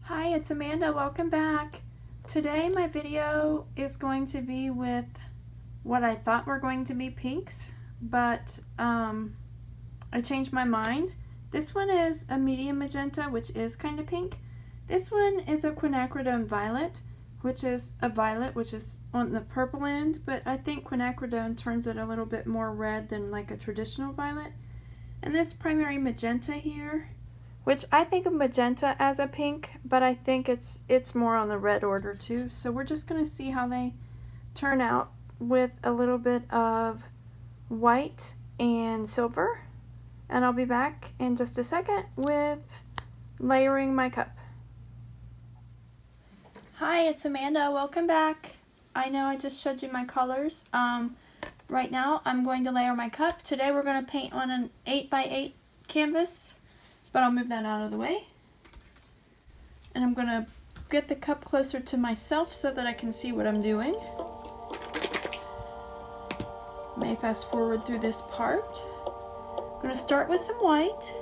Hi, it's Amanda. Welcome back. Today my video is going to be with what I thought were going to be pinks, but I changed my mind. This one is a medium magenta, which is kind of pink. This one is a Quinacridone Violet, which is a violet, which is on the purple end, but I think Quinacridone turns it a little bit more red than like a traditional violet. And this Primary Magenta here, which I think of magenta as a pink, but I think it's more on the red order too. So we're just going to see how they turn out with a little bit of white and silver. And I'll be back in just a second with layering my cup. Hi, it's Amanda. Welcome back. I know I just showed you my colors. Right now I'm going to layer my cup. Today we're going to paint on an 8x8 canvas. But I'll move that out of the way. And I'm going to get the cup closer to myself so that I can see what I'm doing. May fast forward through this part. I'm going to start with some white.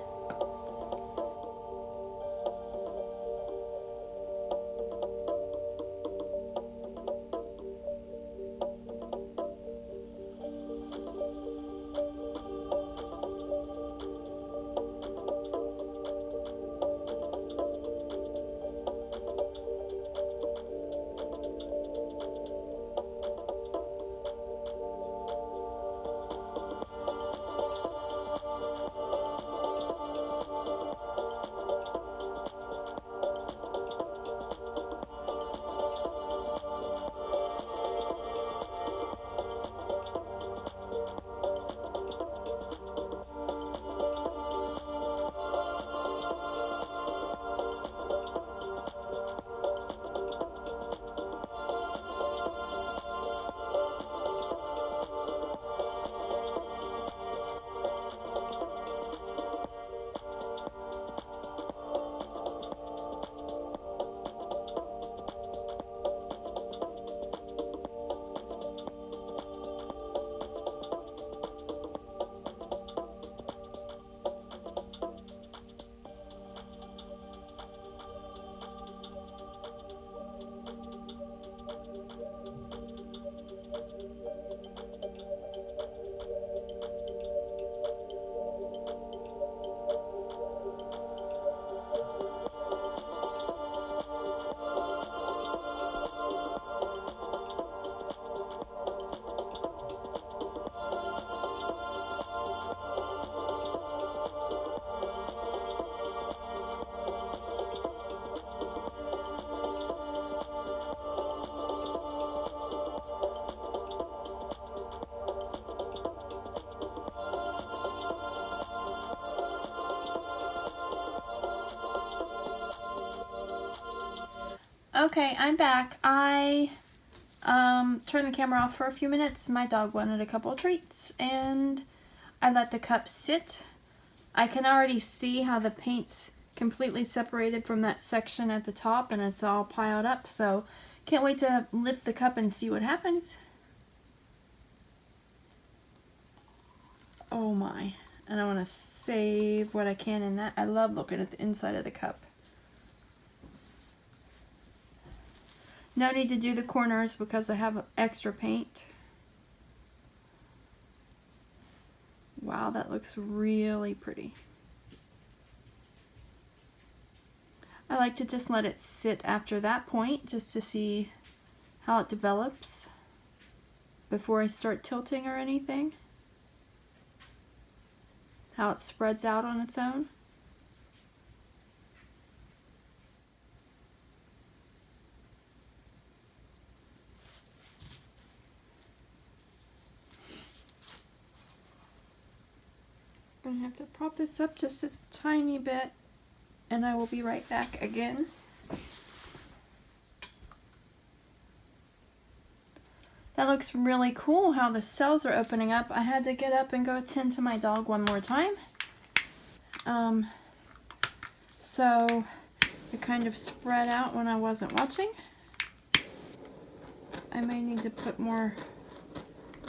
Okay, I'm back. I turned the camera off for a few minutes. My dog wanted a couple of treats and I let the cup sit. I can already see how the paint's completely separated from that section at the top and it's all piled up, so can't wait to lift the cup and see what happens. Oh my, and I want to save what I can in that. I love looking at the inside of the cup. No need to do the corners because I have extra paint. Wow, that looks really pretty. I like to just let it sit after that point just to see how it develops before I start tilting or anything. How it spreads out on its own. I'm going to have to prop this up just a tiny bit and I will be right back again. That looks really cool how the cells are opening up. I had to get up and go attend to my dog one more time. So it kind of spread out when I wasn't watching. I may need to put more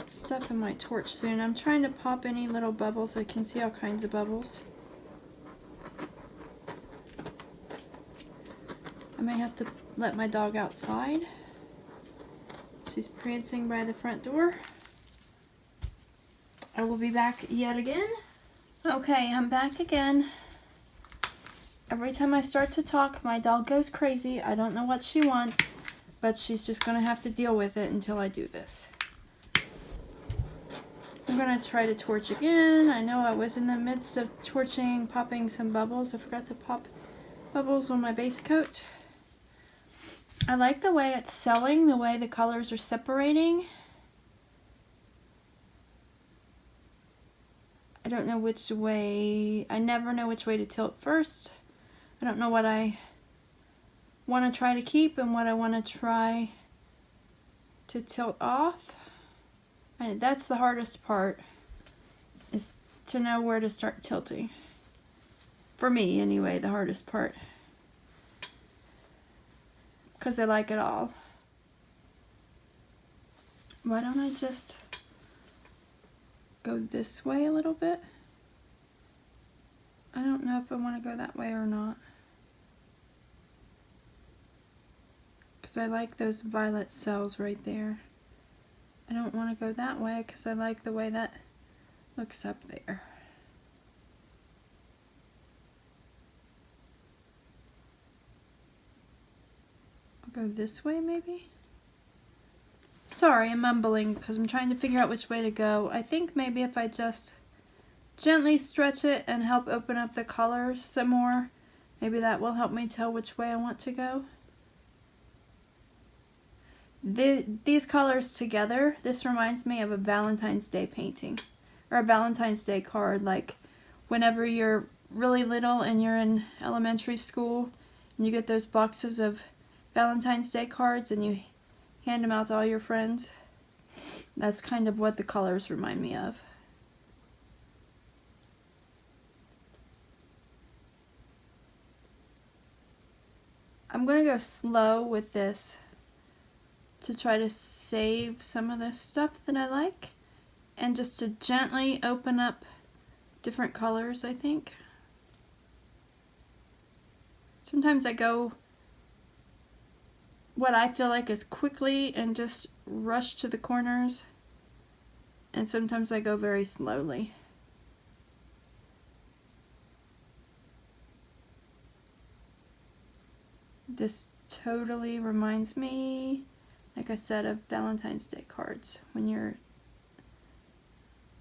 stuff in my torch soon. I'm trying to pop any little bubbles. I can see all kinds of bubbles. I may have to let my dog outside. She's prancing by the front door. I will be back yet again. Okay, I'm back again. Every time I start to talk, my dog goes crazy. I don't know what she wants, but she's just going to have to deal with it until I do this. I'm going to try to torch again. I know I was in the midst of torching, popping some bubbles. I forgot to pop bubbles on my base coat. I like the way it's selling, the way the colors are separating. I don't know which way, I never know which way to tilt first. I don't know what I want to try to keep and what I want to try to tilt off. And that's the hardest part, is to know where to start tilting. For me, anyway, the hardest part. Because I like it all. Why don't I just go this way a little bit? I don't know if I want to go that way or not. Because I like those violet cells right there. I don't want to go that way because I like the way that looks up there. I'll go this way maybe? Sorry, I'm mumbling because I'm trying to figure out which way to go. I think maybe if I just gently stretch it and help open up the colors some more, maybe that will help me tell which way I want to go. These colors together, this reminds me of a Valentine's Day painting or a Valentine's Day card, like whenever you're really little and you're in elementary school and you get those boxes of Valentine's Day cards and you hand them out to all your friends. That's kind of what the colors remind me of. I'm going to go slow with this to try to save some of the stuff that I like and just to gently open up different colors, I think. Sometimes I go what I feel like is quickly and just rush to the corners, and sometimes I go very slowly. This totally reminds me, like I said, of Valentine's Day cards when you're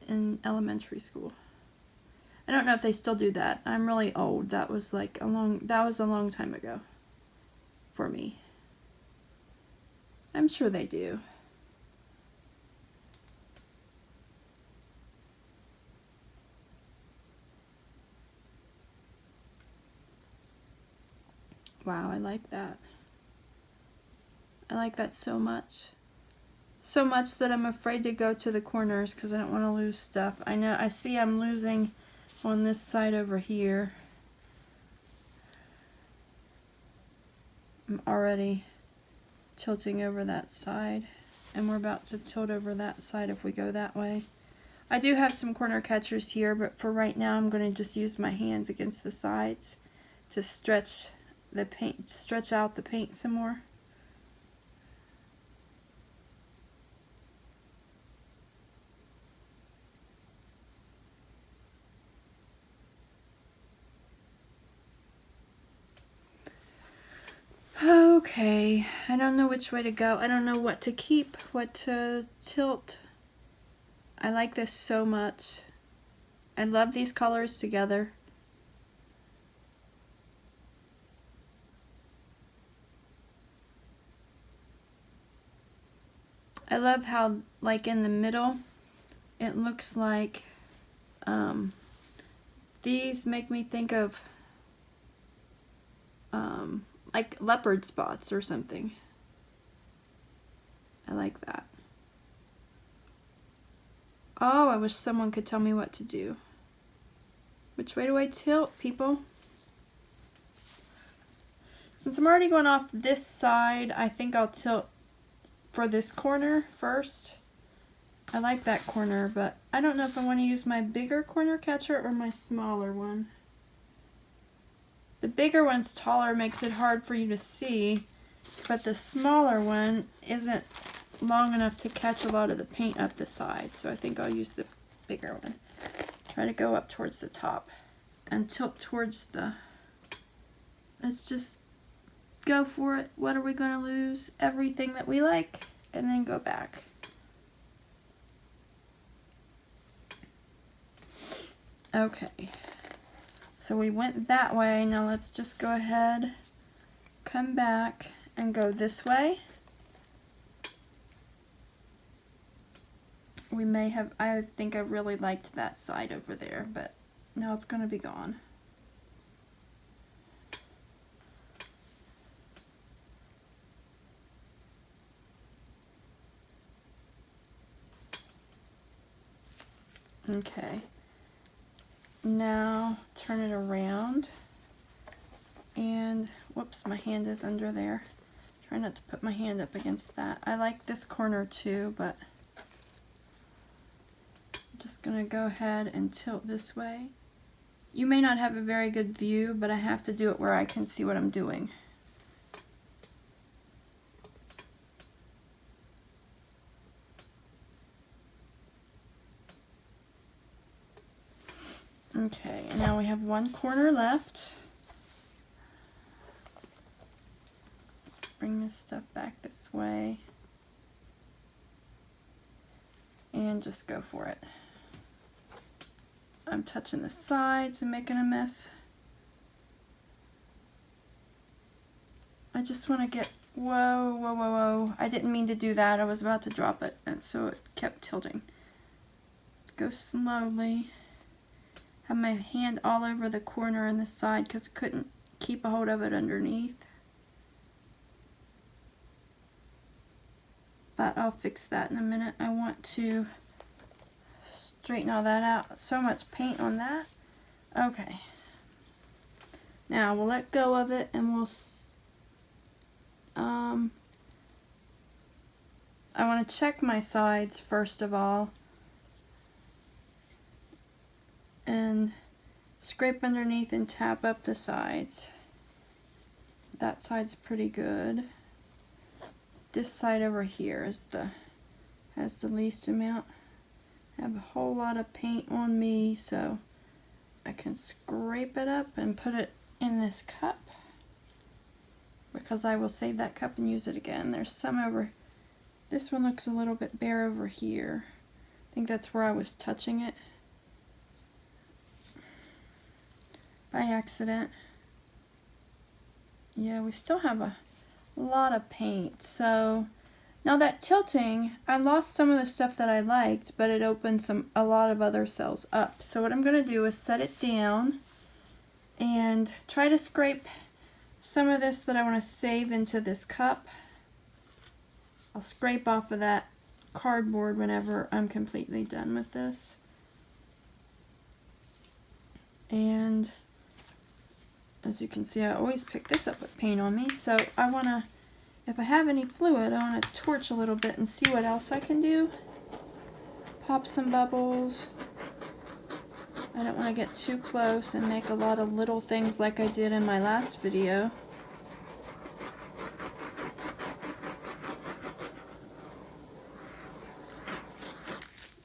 in elementary school. I don't know if they still do that. I'm really old. That was like a long time ago for me. I'm sure they do. Wow, I like that. I like that so much. So much that I'm afraid to go to the corners because I don't want to lose stuff. I see I'm losing on this side over here. I'm already tilting over that side, and we're about to tilt over that side if we go that way. I do have some corner catchers here, but for right now I'm going to just use my hands against the sides to stretch the paint, stretch out the paint some more. Okay, I don't know which way to go. I don't know what to keep, what to tilt. I like this so much. I love these colors together. I love how, like in the middle, it looks like these make me think of like leopard spots or something. I like that. Oh, I wish someone could tell me what to do. Which way do I tilt, people? Since I'm already going off this side, I think I'll tilt for this corner first. I like that corner, but I don't know if I want to use my bigger corner catcher or my smaller one. The bigger one's taller, makes it hard for you to see, but the smaller one isn't long enough to catch a lot of the paint up the side, so I think I'll use the bigger one. Try to go up towards the top and tilt towards the, let's just go for it. What are we going to lose? Everything that we like, and then go back. Okay, so we went that way. Now let's just go ahead, come back, and go this way. We may have, I think I really liked that side over there, but now it's going to be gone. Okay. Now turn it around, and whoops, my hand is under there. Try not to put my hand up against that. I like this corner too, but I'm just gonna go ahead and tilt this way. You may not have a very good view, but I have to do it where I can see what I'm doing. Okay, and now we have one corner left. Let's bring this stuff back this way and just go for it. I'm touching the sides and making a mess. I just want to get, whoa, whoa, whoa, whoa. I didn't mean to do that. I was about to drop it, and so it kept tilting. Let's go slowly. Have my hand all over the corner and the side because I couldn't keep a hold of it underneath. But I'll fix that in a minute. I want to straighten all that out. So much paint on that. Okay. Now we'll let go of it and we'll I want to check my sides first of all. And scrape underneath and tap up the sides. That side's pretty good. This side over here is has the least amount. I have a whole lot of paint on me, so I can scrape it up and put it in this cup, because I will save that cup and use it again. There's some over, this one looks a little bit bare over here. I think that's where I was touching it by accident. Yeah, we still have a lot of paint. So now that tilting, I lost some of the stuff that I liked, but it opened a lot of other cells up. So what I'm going to do is set it down and try to scrape some of this that I want to save into this cup. I'll scrape off of that cardboard whenever I'm completely done with this. And as you can see, I always pick this up with paint on me, so I want to, if I have any fluid, I want to torch a little bit and see what else I can do. Pop some bubbles. I don't want to get too close and make a lot of little things like I did in my last video.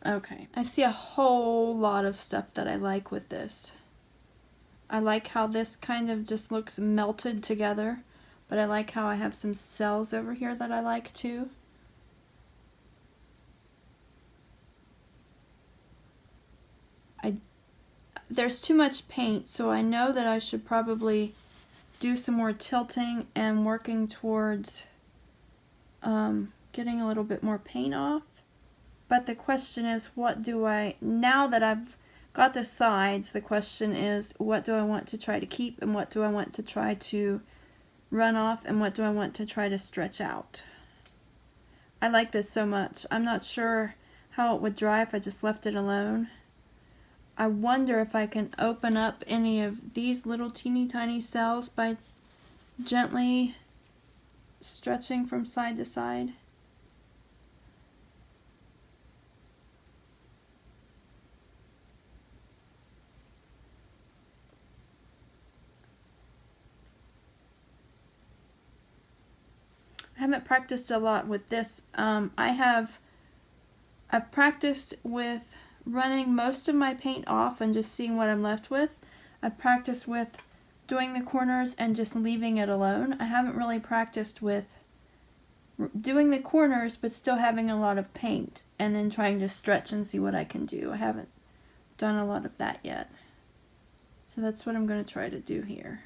Okay, I see a whole lot of stuff that I like with this. I like how this kind of just looks melted together, but I like how I have some cells over here that I like too. There's too much paint, so I know that I should probably do some more tilting and working towards getting a little bit more paint off. But the question is, what do I, now that I've got the sides, the question is, what do I want to try to keep and what do I want to try to run off and what do I want to try to stretch out? I like this so much. I'm not sure how it would dry if I just left it alone. I wonder if I can open up any of these little teeny tiny cells by gently stretching from side to side. haven't practiced a lot with this. I've practiced with running most of my paint off and just seeing what I'm left with. I've practiced with doing the corners and just leaving it alone. I haven't really practiced with doing the corners but still having a lot of paint and then trying to stretch and see what I can do. I haven't done a lot of that yet. So that's what I'm going to try to do here.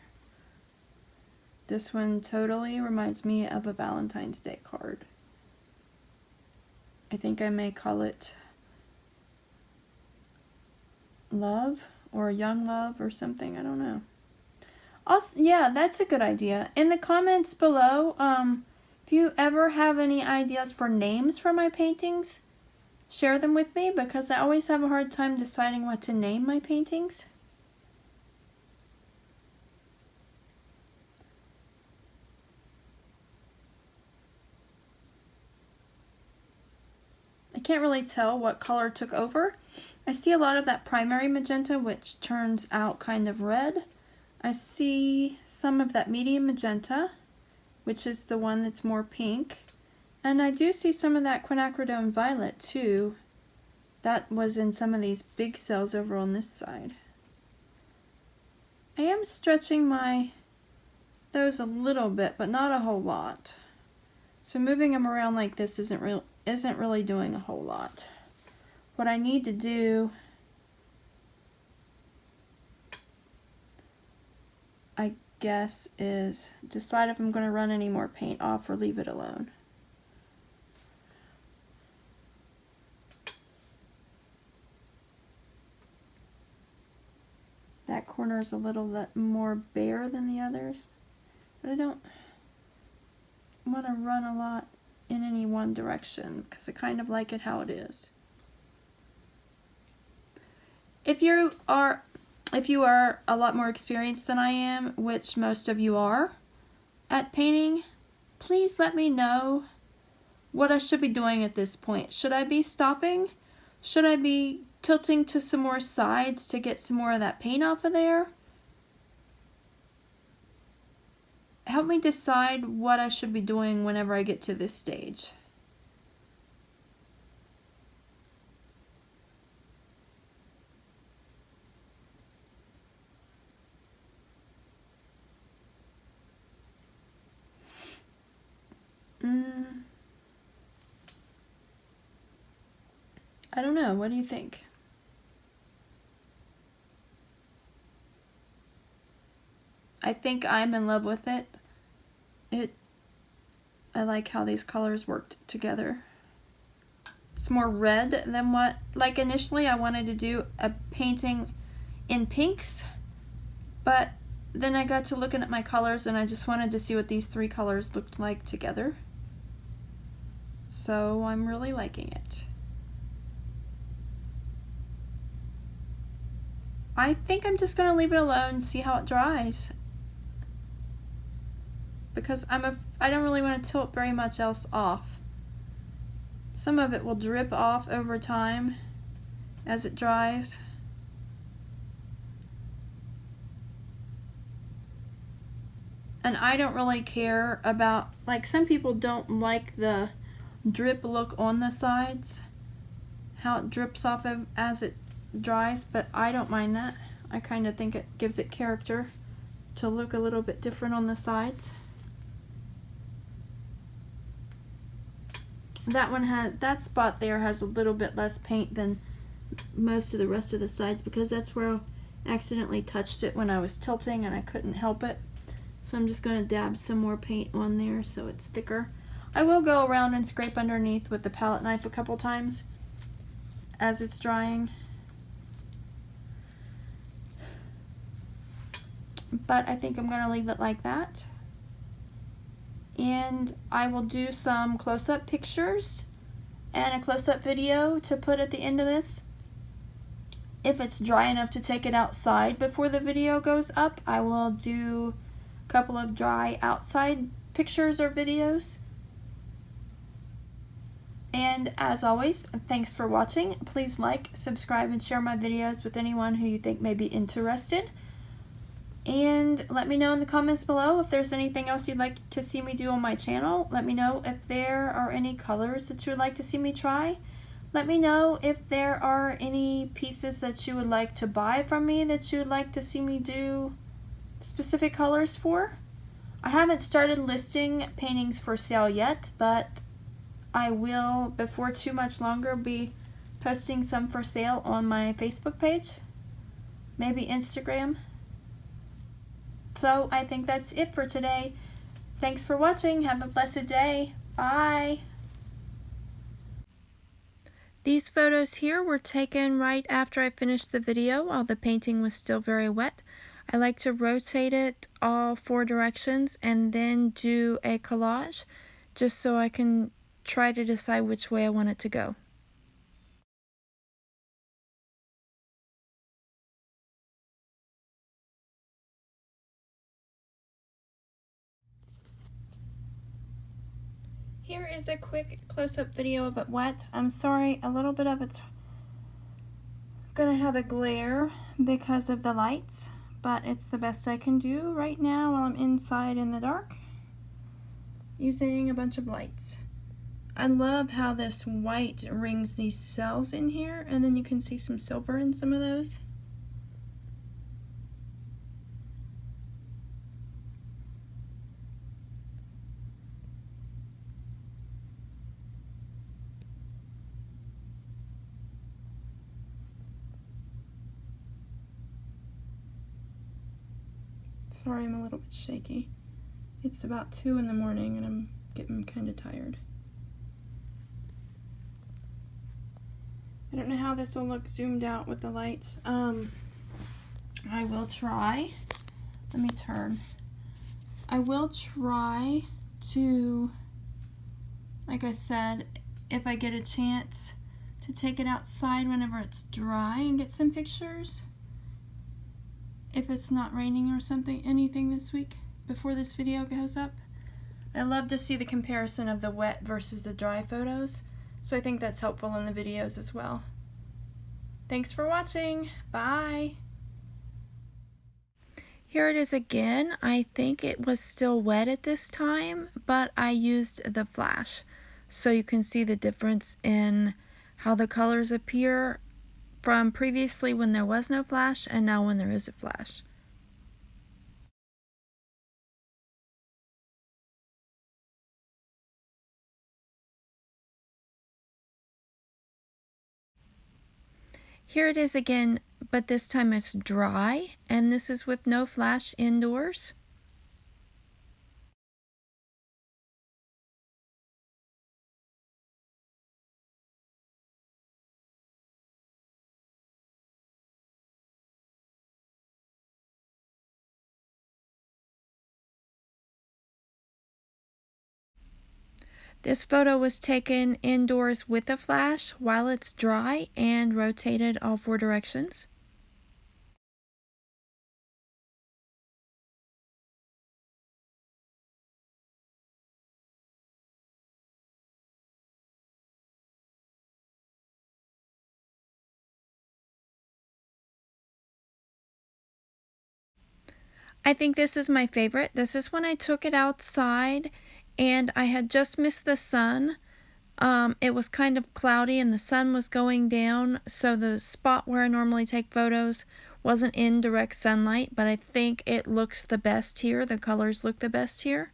This one totally reminds me of a Valentine's Day card. I think I may call it Love or Young Love or something. I don't know. Also, yeah, that's a good idea. In the comments below, if you ever have any ideas for names for my paintings, share them with me because I always have a hard time deciding what to name my paintings. I can't really tell what color took over. I see a lot of that primary magenta, which turns out kind of red. I see some of that medium magenta, which is the one that's more pink. And I do see some of that Quinacridone Violet too. That was in some of these big cells over on this side. I am stretching those a little bit, but not a whole lot. So moving them around like this isn't really doing a whole lot. What I need to do, I guess, is decide if I'm going to run any more paint off or leave it alone. That corner is a little bit more bare than the others, but I don't want to run a lot in any one direction because I kind of like it how it is. If you are a lot more experienced than I am, which most of you are at painting, please let me know what I should be doing at this point. Should I be stopping? Should I be tilting to some more sides to get some more of that paint off of there? Help me decide what I should be doing whenever I get to this stage. I don't know. What do you think? I think I'm in love with it. I like how these colors worked together. It's more red than what, like initially I wanted to do a painting in pinks, but then I got to looking at my colors and I just wanted to see what these three colors looked like together. So I'm really liking it. I think I'm just going to leave it alone and see how it dries. Because I don't really want to tilt very much else off. Some of it will drip off over time as it dries. And I don't really care about, like some people don't like the drip look on the sides, how it drips off as it dries, but I don't mind that. I kind of think it gives it character to look a little bit different on the sides. That spot there has a little bit less paint than most of the rest of the sides because that's where I accidentally touched it when I was tilting and I couldn't help it. So I'm just going to dab some more paint on there so it's thicker. I will go around and scrape underneath with the palette knife a couple times as it's drying. But I think I'm going to leave it like that. And I will do some close-up pictures and a close-up video to put at the end of this. If it's dry enough to take it outside before the video goes up, I will do a couple of dry outside pictures or videos. And as always, thanks for watching. Please like, subscribe, and share my videos with anyone who you think may be interested. And let me know in the comments below if there's anything else you'd like to see me do on my channel. Let me know if there are any colors that you would like to see me try. Let me know if there are any pieces that you would like to buy from me that you would like to see me do specific colors for. I haven't started listing paintings for sale yet, but I will, before too much longer, be posting some for sale on my Facebook page, maybe Instagram. So I think that's it for today. Thanks for watching. Have a blessed day. Bye. These photos here were taken right after I finished the video while the painting was still very wet. I like to rotate it all 4 directions and then do a collage just so I can try to decide which way I want it to go. Here is a quick close-up video of it wet. I'm sorry, a little bit of it's gonna have a glare because of the lights, but it's the best I can do right now while I'm inside in the dark using a bunch of lights. I love how this white rings these cells in here, and then you can see some silver in some of those. Sorry, I'm a little bit shaky. It's about 2 in the morning and I'm getting kind of tired. I don't know how this will look zoomed out with the lights. I will try. Let me turn. I will try to, like I said, if I get a chance to take it outside whenever it's dry and get some pictures. If it's not raining or anything this week before this video goes up. I love to see the comparison of the wet versus the dry photos, so I think that's helpful in the videos as well. Thanks for watching. Bye. Here it is again. I think it was still wet at this time, but I used the flash, so you can see the difference in how the colors appear from previously when there was no flash and now when there is a flash. Here it is again, but this time it's dry, and this is with no flash indoors. This photo was taken indoors with a flash while it's dry and rotated all 4 directions. I think this is my favorite. This is when I took it outside and I had just missed the sun. It was kind of cloudy and the sun was going down, so the spot where I normally take photos wasn't in direct sunlight, but I think it looks the best here. The colors look the best here.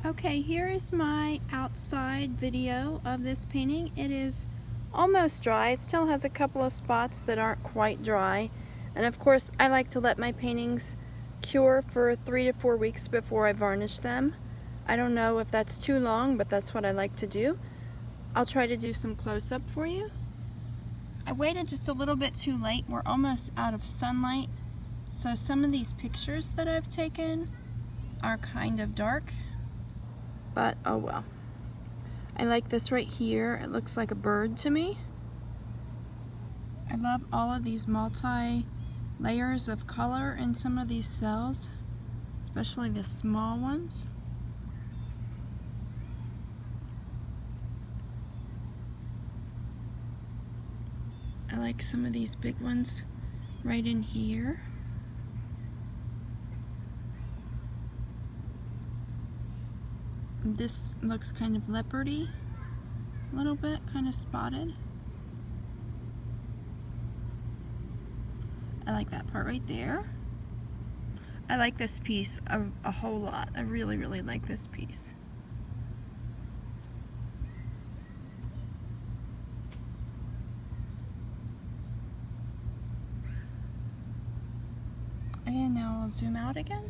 Okay, here is my outside video of this painting. It is almost dry. It still has a couple of spots that aren't quite dry. And of course, I like to let my paintings cure for 3 to 4 weeks before I varnish them. I don't know if that's too long, but that's what I like to do. I'll try to do some close-up for you. I waited just a little bit too late. We're almost out of sunlight. So some of these pictures that I've taken are kind of dark. But oh well. I like this right here. It looks like a bird to me. I love all of these multi-layers of color in some of these cells, especially the small ones. like some of these big ones right in here. This looks kind of leopardy, a little bit, kind of spotted. I like that part right there. I like this piece a whole lot. I really, really like this piece. And now I'll zoom out again.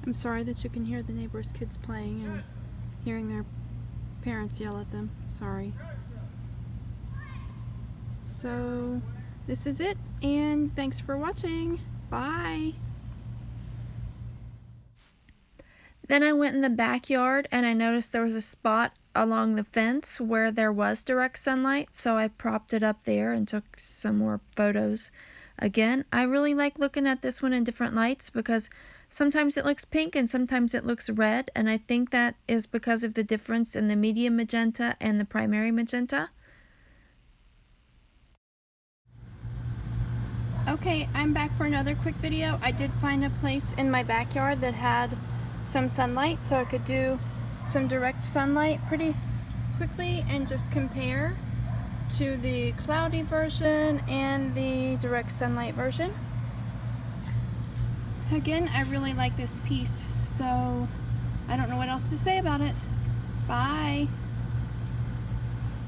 I'm sorry that you can hear the neighbors' kids playing and hearing their parents yell at them. Sorry. So this is it, and thanks for watching. Bye. Then I went in the backyard and I noticed there was a spot along the fence where there was direct sunlight, so I propped it up there and took some more photos. Again, I really like looking at this one in different lights because sometimes it looks pink and sometimes it looks red, and I think that is because of the difference in the medium magenta and the primary magenta. Okay, I'm back for another quick video. I did find a place in my backyard that had some sunlight, so I could do some direct sunlight pretty quickly and just compare to the cloudy version and the direct sunlight version. Again, I really like this piece, so I don't know what else to say about it. Bye!